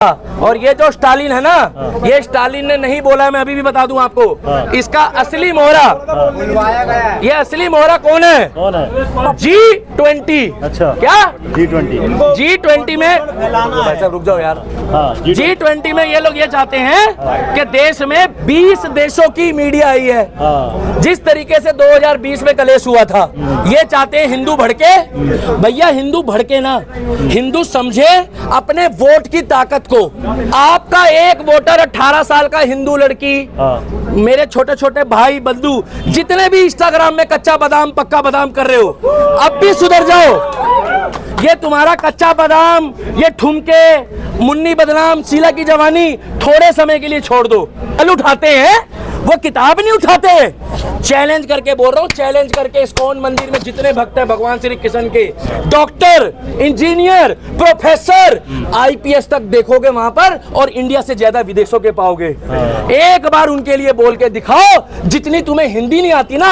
और ये जो स्टालिन है ना, ये स्टालिन ने नहीं बोला है, मैं अभी भी बता दूं आपको। इसका असली मोहरा, ये असली मोहरा कौन है? G20। अच्छा, क्या G20 में भाई साहब रुक जाओ यार। G20 में ये लोग ये चाहते हैं कि देश में 20 देशों की मीडिया आई है। जिस तरीके से 2020 में कलेश हुआ था, ये चाहते हैं हिंदू भड़के। भैया हिंदू भड़के ना, हिंदू समझे अपने वोट की ताकत को। आपका एक वोटर 18 साल का हिंदू लड़की, मेरे छोटे छोटे भाई बंधु जितने भी इंस्टाग्राम में कच्चा बादाम पक्का बादाम कर रहे हो, अब भी सुधर जाओ। ये तुम्हारा कच्चा बादाम, ये ठुमके, मुन्नी बदनाम, शीला की जवानी थोड़े समय के लिए छोड़ दो। कल उठाते हैं, वो किताब नहीं उठाते। चैलेंज करके बोल रहा हूँ, चैलेंज करके इस्कॉन मंदिर में जितने भक्त हैं भगवान श्री कृष्ण के, डॉक्टर, इंजीनियर, प्रोफेसर, आईपीएस तक देखोगे वहां पर, और इंडिया से ज्यादा विदेशों के पाओगे। एक बार उनके लिए बोल के दिखाओ, जितनी तुम्हें हिंदी नहीं आती ना,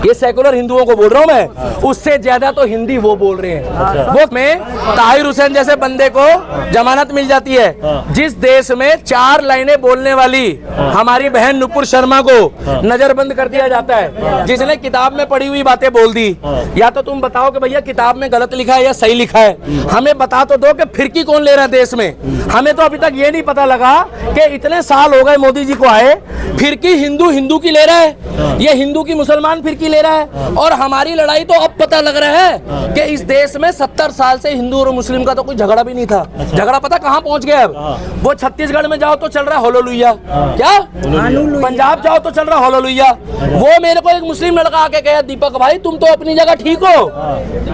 ये सेकुलर हिंदुओं को बोल रहा हूं मैं, उससे ज्यादा तो हिंदी वो बोल रहे हैं। वो में ताहिर हुसैन जैसे बंदे को जमानत मिल जाती है। जिस देश में 4 लाइनें बोलने वाली हमारी बहन नुपुर शर्मा को नजरबंद कर दिया जाता है, जिसने किताब में पढ़ी हुई बातें बोल दी। या तो तुम बताओ कि भैया किताब में गलत लिखा है या सही लिखा है, हमें बता तो दो कि फिरकी कौन ले रहा है देश में। हमें तो अभी तक ये नहीं पता लगा कि इतने साल हो गए मोदी जी को आए, फिरकी हिंदू की ले रहा है, ये हिंदू की मुसलमान फिरकी ले रहा है। और हमारी लड़ाई तो अब पता लग रहा है कि इस देश में 70 साल से हिंदू और मुस्लिम का तो कोई झगड़ा भी नहीं था। झगड़ा पता कहां पहुंच गया अब? वो छत्तीसगढ़ में जाओ तो चल रहा है होलोलुइया, क्या पंजाब जाओ तो चल रहा है होलोलुइया। वो मेरे को एक मुस्लिम लड़का आके कहा, दीपक भाई तुम तो अपनी जगह ठीक हो,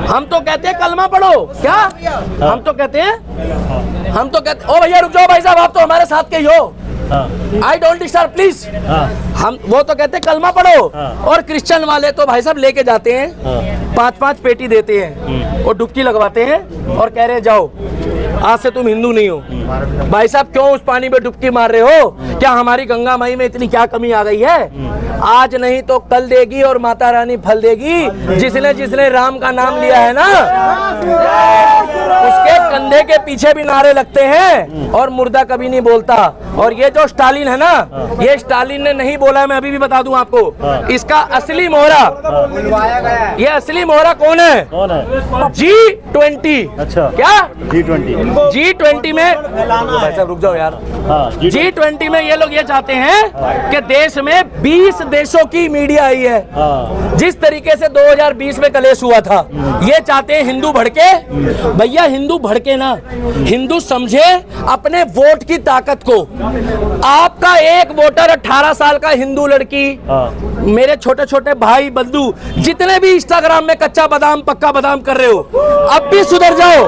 हम तो कहते हैं कलमा पढ़ो। क्या हम तो कहते ओ भैया रुक जाओ भाई साहब, आप तो हमारे साथ के ही हो, आई डोंट डिस्टर्ब प्लीज। हम वो तो कहते हैं कलमा पढ़ो, और क्रिश्चियन वाले तो भाई साहब लेके जाते हैं 5-5 पेटी देते हैं और डुबकी लगवाते हैं और कह रहे हैं जाओ आज से तुम हिंदू नहीं हो। भाई साहब क्यों उस पानी में डुबकी मार रहे हो? क्या हमारी गंगा माई में इतनी क्या कमी आ गई है? आज नहीं तो कल देगी और माता रानी फल देगी। जिसने राम का नाम लिया है ना, उसके कंधे के पीछे भी नारे लगते हैं और मुर्दा कभी नहीं बोलता। और ये जो स्टालिन है ना, ये स्टालिन ने नहीं बोला है, मैं अभी भी बता दूं आपको। इसका असली मोहरा, ये असली मोहरा कौन है? G20। अच्छा, क्या G20 में भाई साहब रुक जाओ यार। G20 में ये लोग ये चाहते हैं कि देश में 20 देशों की मीडिया आई है। जिस तरीके से 2020 में कलेश हुआ था, ये चाहते हैं हिंदू भड़के। भैया हिंदू भड़के ना, हिंदू समझे अपने वोट की ताकत को। आपका एक वोटर 18 साल का हिंदू लड़की, मेरे छोटे छोटे भाई बंधु जितने भी इंस्टाग्राम में कच्चा बादाम पक्का बादाम कर रहे हो, अब भी सुधर जाओ।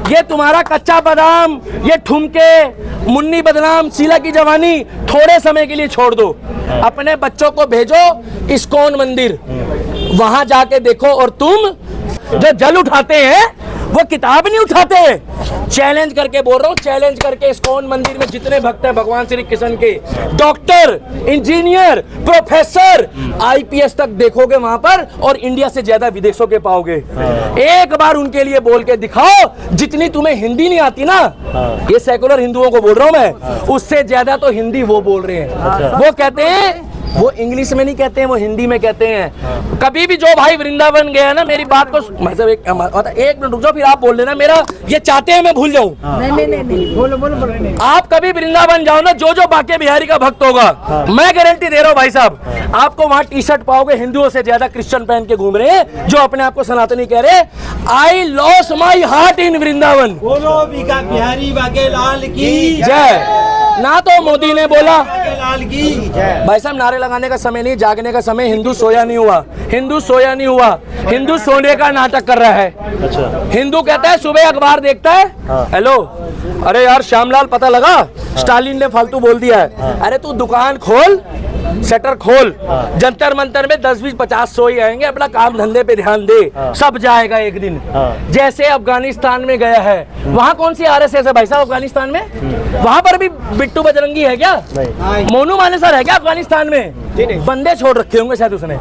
ये तुम्हारा कच्चा बादाम, ये ठुमके, मुन्नी बदनाम, शीला की जवानी थोड़े समय के लिए छोड़ दो। अपने बच्चों को भेजो इस्कॉन मंदिर, वहां जाके देखो। और तुम जो जल उठाते हैं वो किताब नहीं उठाते। चैलेंज करके बोल रहा हूँ, चैलेंज करके इस्कॉन मंदिर में जितने भक्त हैं भगवान श्री कृष्ण के, डॉक्टर, इंजीनियर, प्रोफेसर, आईपीएस तक देखोगे वहां पर, और इंडिया से ज्यादा विदेशों के पाओगे। एक बार उनके लिए बोल के दिखाओ, जितनी तुम्हें हिंदी नहीं आती ना, ये सेकुलर हिंदुओं को बोल रहा हूं मैं, उससे ज्यादा तो हिंदी वो बोल रहे हैं। वो कहते हैं, वो इंग्लिश में नहीं कहते हैं, वो हिंदी में कहते हैं। कभी भी जो भाई वृंदावन गया ना, मेरी बात को मतलब एक मिनट रुक जाओ, फिर आप बोल लेना। मेरा ये चाहते हैं मैं भूल जाऊं। नहीं, बोलो। आप कभी वृंदावन जाओ ना, जो बाके बिहारी का भक्त होगा, मैं गारंटी दे रहा हूँ भाई साहब, आपको वहां टी शर्ट पाओगे हिंदुओं से ज्यादा क्रिश्चियन पहन के घूम रहे हैं, जो अपने आप को सनातनी कह रहे। I lost my heart in Vrindavan. बोलो बिहारी बाके लाल की जय। ना तो मोदी ने बोला लाल की जय। भाई साहब नारे लगाने का समय नहीं, जागने का समय। हिंदू सोया नहीं हुआ, हिंदू सोया नहीं हुआ, हिंदू सोने का नाटक कर रहा है। अच्छा, हिंदू कहता है सुबह अखबार देखता है, हेलो अरे यार श्यामलाल पता लगा स्टालिन ने फालतू बोल दिया है। अरे तू दुकान खोल, शटर खोल, जंतर मंतर में 10, 20, 50 सोई आएंगे, अपना काम धंधे पे ध्यान दे, सब जाएगा एक दिन। जैसे अफगानिस्तान में गया है, वहाँ कौन सी आरएसएस है भाई साहब अफगानिस्तान में? वहाँ पर भी बिट्टू बजरंगी है क्या? मोनू मानेसर है क्या अफगानिस्तान में? बंदे छोड़ रखे होंगे शायद उसने।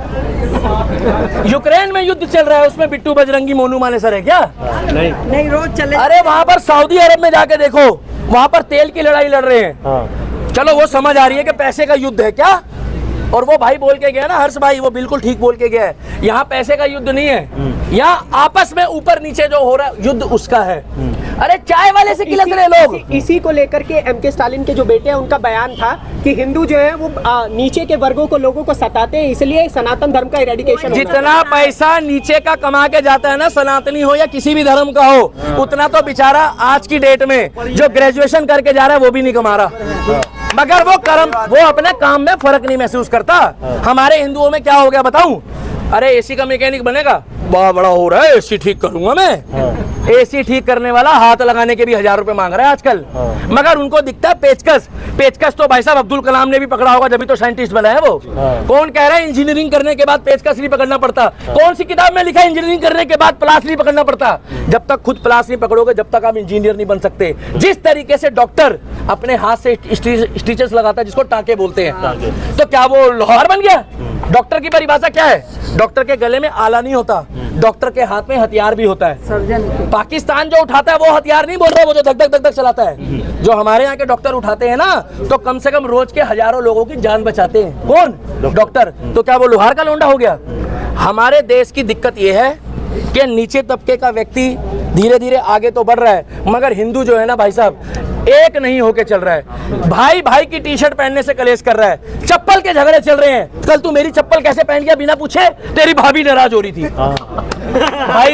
यूक्रेन में युद्ध चल रहा है, उसमें बिट्टू बजरंगी मोनू मानेसर है क्या? नहीं, रोज चले। अरे वहाँ पर सऊदी अरब में जाके देखो, वहां पर तेल की लड़ाई लड़ रहे हैं। चलो वो समझ आ रही है कि पैसे का युद्ध है क्या, और वो भाई बोल के गया ना, हर्ष भाई, वो बिल्कुल ठीक बोल के गया है, यहाँ पैसे का युद्ध नहीं है, यहाँ आपस में ऊपर नीचे जो हो रहा है युद्ध उसका है। अरे चाय वाले से किलस रहे लोग। इसी को लेकर के एम.के. स्टालिन के जो बेटे हैं उनका बयान था कि हिंदू जो है वो नीचे के वर्गों को, लोगों को सताते हैं, इसलिए सनातन धर्म का इरेडिकेशन। जितना पैसा नीचे का कमा के जाता है ना, सनातनी हो या किसी भी धर्म का हो, उतना तो बेचारा आज की डेट में जो ग्रेजुएशन करके जा रहा है वो भी नहीं कमा रहा, मगर वो अपने काम में फर्क नहीं महसूस करता। हमारे हिंदुओं में क्या हो गया बताऊं? अरे एसी का मैकेनिक बनेगा, बहुत बड़ा हो रहा है, एसी ठीक करूंगा मैं। एसी ठीक करने वाला हाथ लगाने के भी 1000 रुपए मांग रहा है आजकल, मगर उनको दिखता है पेचकस। पेचकस तो भाई साहब अब्दुल कलाम ने भी पकड़ा होगा, जब भी तो साइंटिस्ट बना है वो। कौन कह रहा है इंजीनियरिंग करने के बाद पेचकस नहीं पकड़ना पड़ता? कौन सी किताब में लिखा है इंजीनियरिंग करने के बाद प्लास नहीं पकड़ना पड़ता? जब तक खुद प्लास नहीं पकड़ोगे जब तक आप इंजीनियर नहीं बन सकते। जिस तरीके से डॉक्टर अपने हाथ से स्टिचेस लगाता है, जिसको टाके बोलते हैं, तो क्या वो लोहार बन गया? डॉक्टर की परिभाषा क्या है? डॉक्टर के गले में आला नहीं होता, डॉक्टर के हाथ में हथियार भी होता है। पाकिस्तान जो उठाता है वो हथियार नहीं बोल रहा है, वो जो धक धक धक धक चलाता है। जो हमारे यहाँ के डॉक्टर उठाते हैं ना, तो कम से कम रोज के हजारों लोगों की जान बचाते हैं। कौन? डॉक्टर। तो क्या वो लोहार का लोंडा हो गया? हमारे देश की दिक्कत ये है कि नीचे तबके का व्यक्ति धीरे धीरे आगे तो बढ़ रहा है, मगर हिंदू जो है ना भाई साहब, एक नहीं होके चल रहा है। भाई भाई की टी शर्ट पहनने से कलेश कर रहा है, चप्पल के झगड़े चल रहे हैं। कल तू मेरी चप्पल कैसे पहन गया बिना पूछे, तेरी भाभी नाराज हो रही थी। भाई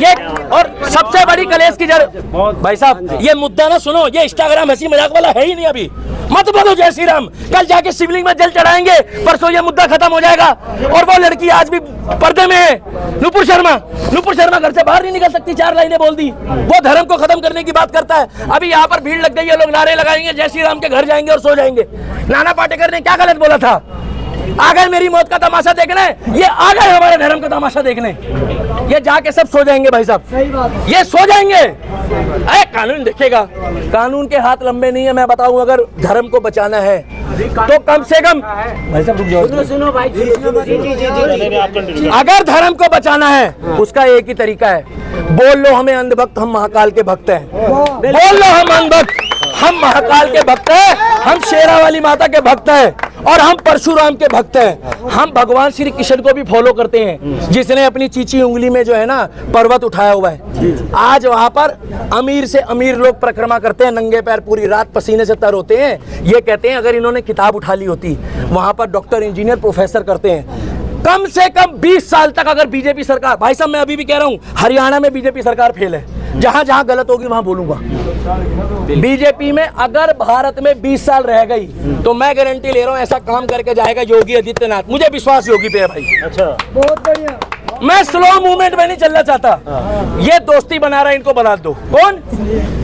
ये, और सबसे बड़ी कलेश की जड़, भाई साहब ये मुद्दा ना सुनो, ये इंस्टाग्राम हंसी मजाक वाला है ही नहीं अभी। मत बोलो जय श्री राम, कल जाके शिवलिंग में जल चढ़ाएंगे, परसों ये मुद्दा खत्म हो जाएगा। और वो लड़की आज भी पर्दे में है, नुपुर शर्मा घर से बाहर नहीं निकल सकती, 4 लाइनें बोल दी। वो धर्म को खत्म करने की बात करता है। अभी यहाँ पर भीड़ लग गई है, लोग नारे लगाएंगे, जय श्री राम के घर जाएंगे और सो जाएंगे। नाना पाटेकर ने क्या गलत बोला था? आ गए मेरी मौत का तमाशा देखने, ये आ गए हमारे धर्म का तमाशा देखने। ये जाके सब सो जाएंगे भाई साहब, ये सो जाएंगे। अरे कानून देखेगा, कानून के हाथ लंबे नहीं है। मैं बताऊं, अगर धर्म को बचाना है तो कम से कम, भाई साहब रुक जाओ, सुनो भाई, अगर धर्म को बचाना है उसका एक ही तरीका है, बोल लो हमें अंधभक्त, हम महाकाल के भक्त हैं। बोल लो हम अंधभक्त, हम महाकाल के भक्त हैं, हम शेरा वाली माता के भक्त हैं, और हम परशुराम के भक्त हैं। हम भगवान श्री कृष्ण को भी फॉलो करते हैं, जिसने अपनी चीची उंगली में जो है ना पर्वत उठाया हुआ है। आज वहां पर अमीर से अमीर लोग परिक्रमा करते हैं, नंगे पैर पूरी रात पसीने से तर होते हैं। ये कहते हैं अगर इन्होंने किताब उठा ली होती, वहां पर डॉक्टर, इंजीनियर, प्रोफेसर करते हैं। कम से कम 20 साल तक अगर बीजेपी सरकार, भाई साहब मैं अभी भी कह रहा हूं, हरियाणा में बीजेपी सरकार फेल है। जहां जहां गलत होगी वहां बोलूंगा। बीजेपी में अगर भारत में 20 साल रह गई तो मैं गारंटी ले रहा हूं ऐसा काम करके जाएगा योगी आदित्यनाथ। मुझे विश्वास योगी पे है भाई। अच्छा, बहुत बढ़िया। मैं स्लो मूवमेंट में नहीं चलना चाहता। ये दोस्ती बना रहा है, इनको बना दो। कौन?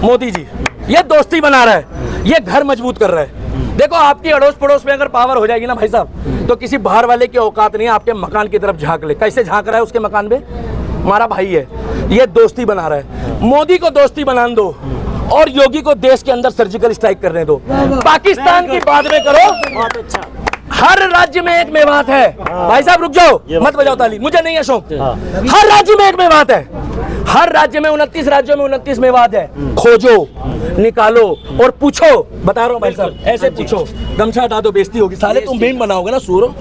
मोदी जी। ये दोस्ती बना रहा है, ये घर मजबूत कर रहा है। देखो आपकी अड़ोस पड़ोस में अगर पावर हो जाएगी ना भाई साहब, तो किसी बाहर वाले की औकात नहीं है आपके मकान की तरफ झांक ले। कैसे झांक रहा है उसके मकान में? हमारा भाई है, ये दोस्ती बना रहा है। मोदी को दोस्ती बना दो और योगी को देश के अंदर सर्जिकल स्ट्राइक करने दो। पाकिस्तान की बाद में करो। बहुत अच्छा। हर राज्य में एक मेवात है। भाई साहब रुक जाओ, मत बजाओ ताली, मुझे नहीं है शौक। हर राज्य में एक मेवात है। हर राज्य में 29 राज्यों में 29 मेवात है। खोजो, निकालो और पूछो। बता रहा हूँ भाई साहब, ऐसे पूछो। गमछा हटा दो, बेइज्जती होगी। साले तुम भीम बनाओगे ना सूरो।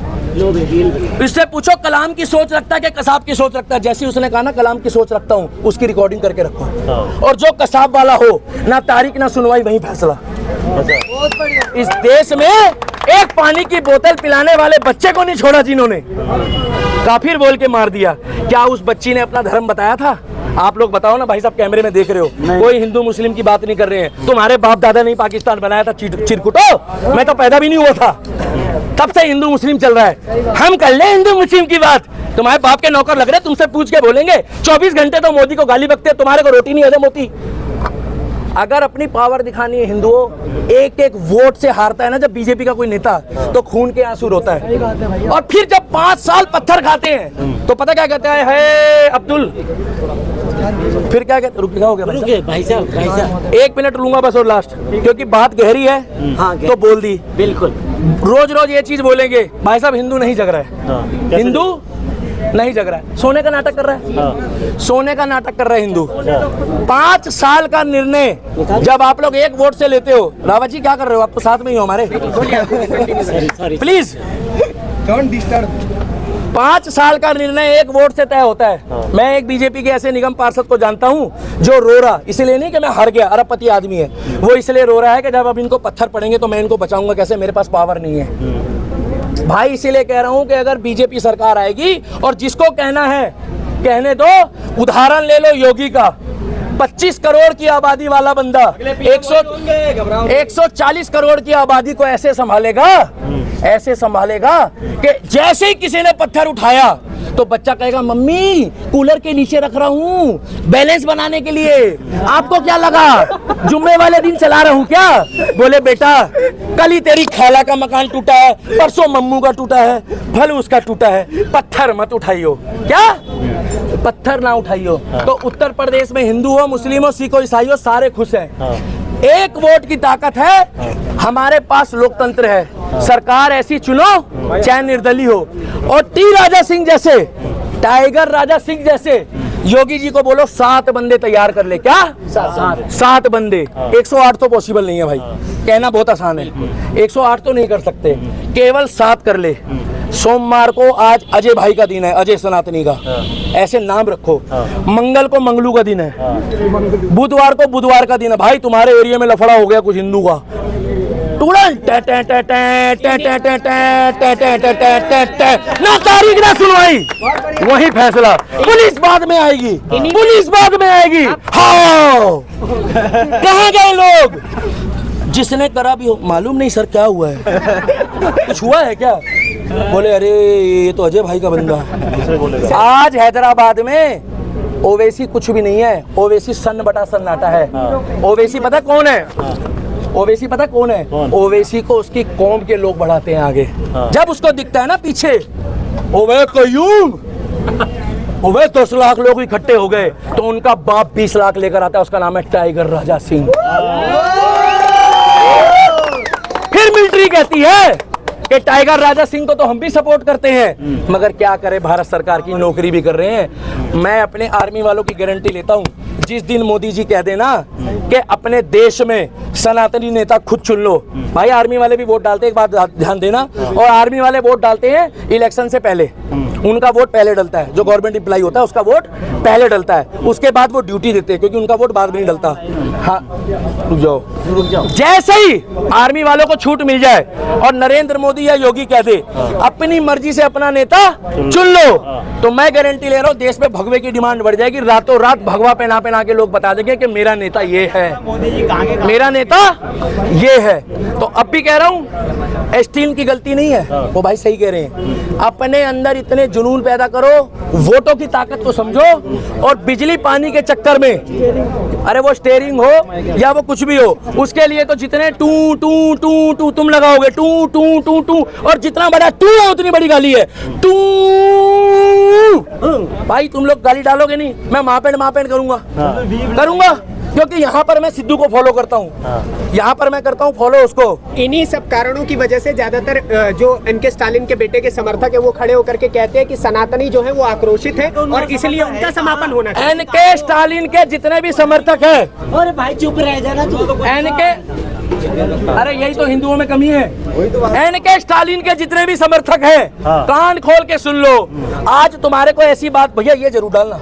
इससे पूछो कलाम की सोच रखता है कि कसाब की सोच रखता है। जैसे उसने कहा ना कलाम की सोच रखता हूँ, उसकी रिकॉर्डिंग करके रखो। और जो कसाब वाला हो, ना तारीख ना सुनवाई, वही फैसला। इस देश में एक पानी की बोतल पिलाने वाले बच्चे को नहीं छोड़ा जिन्होंने काफिर बोल के मार दिया। क्या उस बच्ची ने अपना धर्म बताया था? आप लोग बताओ ना भाई साहब, कैमरे में देख रहे हो, कोई हिंदू मुस्लिम की बात नहीं कर रहे हैं। तुम्हारे बाप दादा ने पाकिस्तान बनाया था चिरकुटो, मैं तो पैदा भी नहीं हुआ था, तब से हिंदू मुस्लिम चल रहा है। हम कर ले हिंदू मुस्लिम की बात, तुम्हारे बाप के नौकर लग रहे, तुमसे पूछ के बोलेंगे। 24 घंटे तो मोदी को गाली बकते, तुम्हारे को रोटी नहीं हजम होती। अगर अपनी पावर दिखानी है हिंदुओं, एक एक वोट से हारता है ना जब बीजेपी का कोई नेता, तो खून के आंसू रोता है। और फिर जब 5 साल पत्थर खाते हैं तो पता क्या कहता है अब्दुल, फिर क्या कहते? रुक हो गया भाई साहब 1 मिनट लूंगा बस और लास्ट, क्योंकि बात गहरी है। हाँ, तो बोल दी। बिल्कुल। रोज रोज ये चीज बोलेंगे भाई साहब, हिंदू नहीं जग रहा है। हिंदू नहीं जग रहा है, सोने का नाटक कर रहा है, सोने का नाटक कर रहा है हिंदू। 5 साल का निर्णय जब आप लोग एक वोट से लेते हो, रावत जी क्या कर रहे हो, आप तो साथ में ही हो हमारे, प्लीज। 5 साल का निर्णय एक वोट से तय होता है। मैं एक बीजेपी के ऐसे निगम पार्षद को जानता हूं जो रो रहा, इसलिए नहीं कि मैं हार गया, अरबपति आदमी है, वो इसलिए रो रहा है कि जब अब इनको पत्थर पड़ेंगे तो मैं इनको बचाऊंगा कैसे, मेरे पास पावर नहीं है भाई। इसीलिए कह रहा हूं कि अगर बीजेपी सरकार आएगी, और जिसको कहना है कहने दो, उदाहरण ले लो योगी का, 25 करोड़ की आबादी वाला बंदा 140 करोड़ की आबादी को ऐसे संभालेगा कि जैसे ही किसी ने पत्थर उठाया तो बच्चा कहेगा मम्मी कूलर के नीचे रख रहा हूँ बैलेंस बनाने के लिए, आपको क्या लगा जुम्मे वाले दिन चला रहा हूँ क्या? बोले बेटा कल ही तेरी खाला का मकान टूटा है, परसों मम्मू का टूटा है, फल उसका टूटा है, पत्थर मत उठाइयो, क्या पत्थर ना उठाइयो। तो उत्तर प्रदेश में हिंदू हो, मुस्लिम हो, सिख हो, ईसाई हो, सारे खुश हैं। एक वोट की ताकत है, हमारे पास लोकतंत्र है, सरकार ऐसी चुनो चाहे निर्दलीय हो। और टी राजा सिंह जैसे, टाइगर राजा सिंह जैसे योगी जी को बोलो 7 बंदे तैयार कर ले, क्या 7 बंदे। 108 तो पॉसिबल नहीं है भाई, कहना बहुत आसान है, 108 तो नहीं कर सकते, केवल 7 कर ले। सोमवार को आज अजय भाई का दिन है, अजय सनातनी का, ऐसे नाम रखो। मंगल को मंगलू का दिन है, बुधवार को बुधवार का दिन है। भाई तुम्हारे एरिया में लफड़ा हो गया कुछ हिंदू का, तुरंत ना तारीख ना सुनवाई, वही फैसला, पुलिस बाद में आएगी, पुलिस बाद में आएगी। हाँ कहाँ गए लोग? जिसने करा भी हो, मालूम नहीं सर क्या हुआ है, कुछ हुआ है क्या? बोले अरे ये तो अजय भाई का बंदा है। आज हैदराबाद में ओवैसी कुछ भी नहीं है, ओवैसी सन्नाटा सन्नाटा है। ओवैसी पता कौन है? ओवैसी पता कौन है? ओवैसी को उसकी कौम के लोग बढ़ाते हैं आगे। जब उसको दिखता है ना पीछे ओवे कयूम, ओवे 10 लाख लोग इकट्ठे हो गए, तो उनका बाप 20 लाख लेकर आता है, उसका नाम है टाइगर राजा सिंह। फिर मिलिट्री कहती है कि टाइगर राजा सिंह को तो हम भी सपोर्ट करते हैं, मगर क्या करें, भारत सरकार की नौकरी भी कर रहे हैं। मैं अपने आर्मी वालों की गारंटी लेता हूं, जिस दिन मोदी जी कह देना कि अपने देश में सनातनी नेता खुद चुन लो, भाई आर्मी वाले भी वोट डालते हैं, एक बात ध्यान देना, और आर्मी वाले वोट डालते हैं इलेक्शन से पहले, उनका वोट पहले डलता है, जो गवर्नमेंट एम्प्लॉय होता है उसका वोट पहले डलता है, उसके बाद वो ड्यूटी देते हैं, क्योंकि उनका वोट बाद में नहीं डलता। हाँ रुक जाओ, जैसे ही आर्मी वालों को छूट मिल जाए और नरेंद्र मोदी या योगी कह दे अपनी मर्जी से अपना नेता चुन लो, तो मैं गारंटी ले रहा हूँ देश में भगवे की डिमांड बढ़ जाएगी। रातों रात भगवा पहना के लोग बता देंगे कि मेरा नेता ये है, मेरा नेता ये है। तो अब भी कह रहा हूँ एसटीएम की गलती नहीं है, वो भाई सही कह रहे हैं। अपने अंदर इतने जुनून पैदा करो, वोटों की ताकत को समझो, और बिजली पानी के चक्कर में, अरे वो स्टेयरिंग हो या वो कुछ भी हो, उसके लिए तो जितने टू टू टू टू तुम लगाओगे, टू टू टू टू, और जितना बड़ा टू है उतनी बड़ी गाली है, टू। भाई तुम लोग गाली डालोगे नहीं, मैं मापेंड करूंगा, क्योंकि यहाँ पर मैं सिद्धू को फॉलो करता हूँ, यहाँ पर मैं करता हूँ फॉलो उसको। इन्हीं सब कारणों की वजह से ज्यादातर जो एनके स्टालिन के बेटे के समर्थक है वो खड़े होकर के कहते हैं कि सनातनी जो है वो आक्रोशित है और इसलिए उनका समापन होना चाहिए। एनके स्टालिन के जितने भी समर्थक है, अरे भाई चुप रह जाना तू। एनके, अरे यही तो हिंदुओं में कमी है। एनके स्टालिन के जितने भी समर्थक हैं, कान खोल के सुन लो, आज तुम्हारे को ऐसी बात, भैया ये जरूर डालना,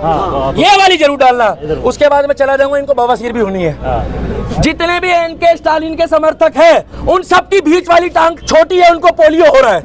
ये वाली जरूर डालना, उसके बाद में चला जाऊंगा, इनको बवासीर भी होनी है। जितने भी एनके स्टालिन के समर्थक हैं, उन सब की बीच वाली टांग छोटी है, उनको पोलियो हो रहा है।